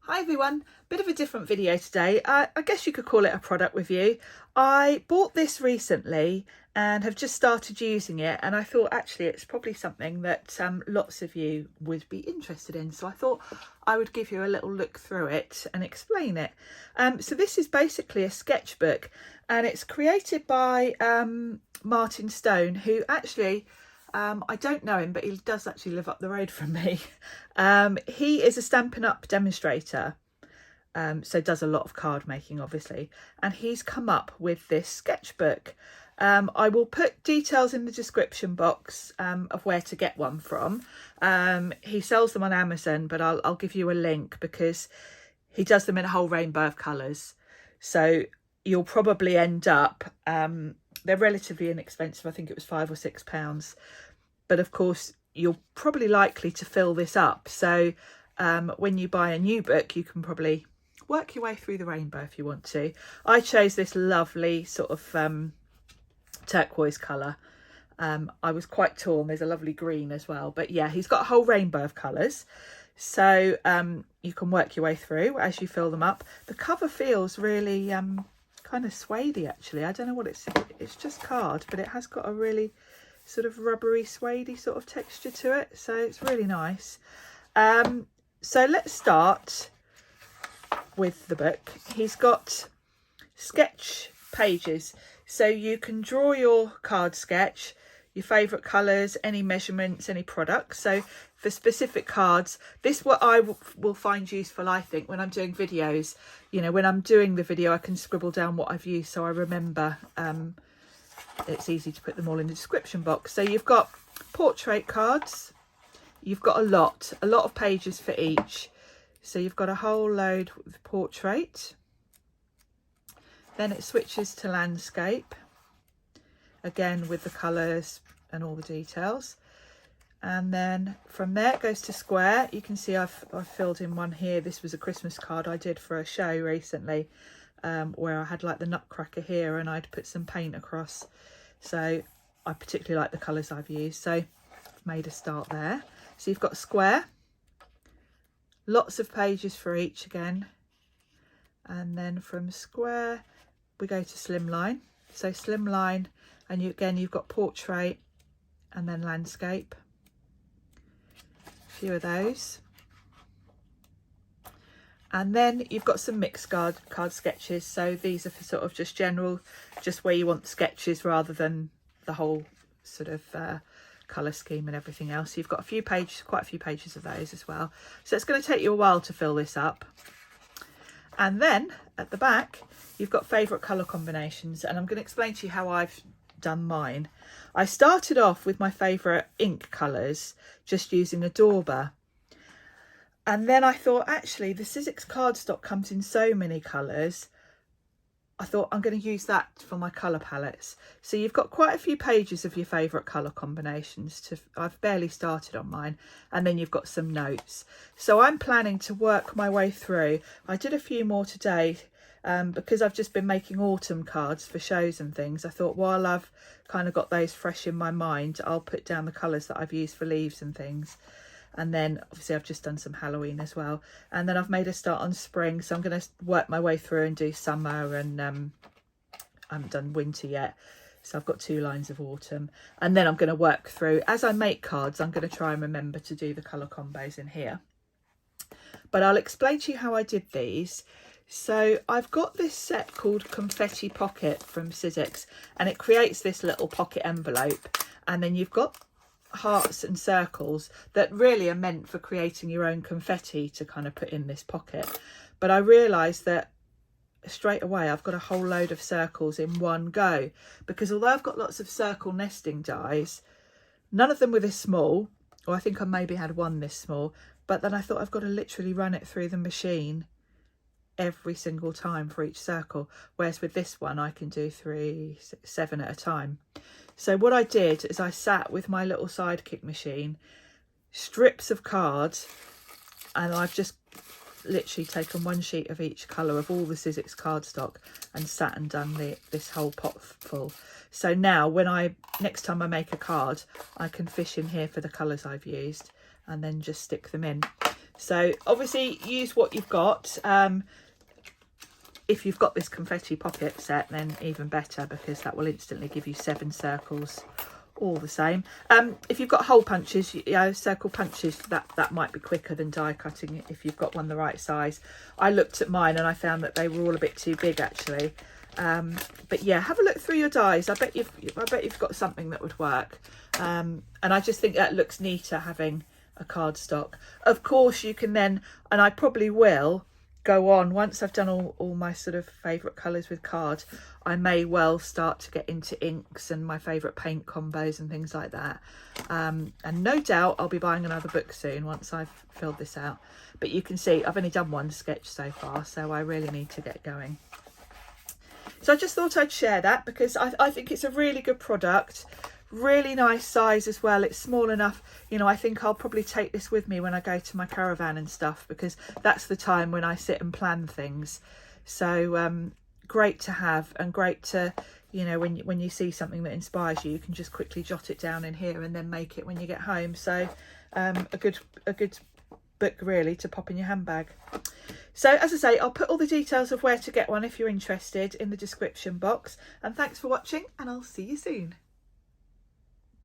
Hi everyone, bit of a different video today. I guess you could call it a product review. I bought this recently and have just started using it, and I thought actually it's probably something that lots of you would be interested in. So I thought I would give you a little look through it and explain it. So this is basically a sketchbook, and it's created by Martin Stone, who actually I don't know him, but he does actually live up the road from me. He is a Stampin' Up demonstrator, so does a lot of card making, obviously, and he's come up with this sketchbook. I will put details in the description box of where to get one from. He sells them on Amazon, but I'll give you a link because he does them in a whole rainbow of colours. So you'll probably end up, they're relatively inexpensive. I think it was £5 or £6. But of course, you're probably likely to fill this up. So when you buy a new book, you can probably work your way through the rainbow if you want to. I chose this lovely sort of turquoise colour. I was quite torn. There's a lovely green as well. But yeah, he's got a whole rainbow of colours. So you can work your way through as you fill them up. The cover feels really kind of suede-y, actually. I don't know what it's just card, but it has got a really sort of rubbery suede-y sort of texture to it, so it's really nice. So let's start with the book. He's got sketch pages, so you can draw your card sketch, your favourite colours, any measurements, any products. So for specific cards, this what I will find useful, I think, when I'm doing videos. You know, when I'm doing the video, I can scribble down what I've used so I remember. It's easy to put them all in the description box. So you've got portrait cards. You've got a lot of pages for each. So you've got a whole load with portrait. Then it switches to landscape. Again, with the colours and all the details. And then from there it goes to square. You can see I've filled in one here. This was a Christmas card I did for a show recently, where I had like the nutcracker here and I'd put some paint across. So I particularly like the colours I've used. So I've made a start there. So you've got square, lots of pages for each again. And then from square we go to slimline. So slimline, and you've got portrait and then landscape. A few of those. And then you've got some mixed card sketches. So these are for sort of just general, just where you want sketches rather than the whole sort of colour scheme and everything else. So you've got a few pages, quite a few pages of those as well. So it's going to take you a while to fill this up. And then at the back, you've got favourite colour combinations. And I'm going to explain to you how I've done mine. I started off with my favourite ink colours, just using a dauber. And then I thought, actually, the Sizzix cardstock comes in so many colours. I thought I'm going to use that for my colour palettes. So you've got quite a few pages of your favourite colour combinations. I've barely started on mine. And then you've got some notes. So I'm planning to work my way through. I did a few more today because I've just been making autumn cards for shows and things. I thought while I've kind of got those fresh in my mind, I'll put down the colours that I've used for leaves and things. And then obviously I've just done some Halloween as well. And then I've made a start on spring. So I'm going to work my way through and do summer, and I haven't done winter yet. So I've got 2 lines of autumn. And then I'm going to work through, as I make cards, I'm going to try and remember to do the colour combos in here. But I'll explain to you how I did these. So I've got this set called Confetti Pocket from Sizzix, and it creates this little pocket envelope. And then you've got hearts and circles that really are meant for creating your own confetti to kind of put in this pocket. But I realised that straight away I've got a whole load of circles in one go, because although I've got lots of circle nesting dies, none of them were this small, or I think I maybe had one this small, but then I thought I've got to literally run it through the machine every single time for each circle, whereas with this one I can do 3, 6, 7 at a time. So what I did is I sat with my little sidekick machine, strips of cards, and I've just literally taken one sheet of each colour of all the Sizzix cardstock and sat and done this whole pot full. So now next time I make a card, I can fish in here for the colours I've used and then just stick them in. So obviously use what you've got. If you've got this confetti pocket set, then even better, because that will instantly give you 7 circles all the same. If you've got hole punches, you know, circle punches, that might be quicker than die cutting if you've got one the right size. I looked at mine and I found that they were all a bit too big actually. But yeah, have a look through your dies. I bet you've got something that would work. And I just think that looks neater having a cardstock. Of course you can then, and I probably will go on once I've done all my sort of favourite colours with card, I may well start to get into inks and my favourite paint combos and things like that. And no doubt I'll be buying another book soon once I've filled this out. But you can see I've only done one sketch so far, so I really need to get going. So I just thought I'd share that because I think it's a really good product. Really nice size as well. It's small enough, you know, I think I'll probably take this with me when I go to my caravan and stuff, because that's the time when I sit and plan things. So great to have, and great to, you know, when you see something that inspires you, you can just quickly jot it down in here and then make it when you get home. So a good book really to pop in your handbag. So as I say, I'll put all the details of where to get one if you're interested in the description box. And thanks for watching, and I'll see you soon.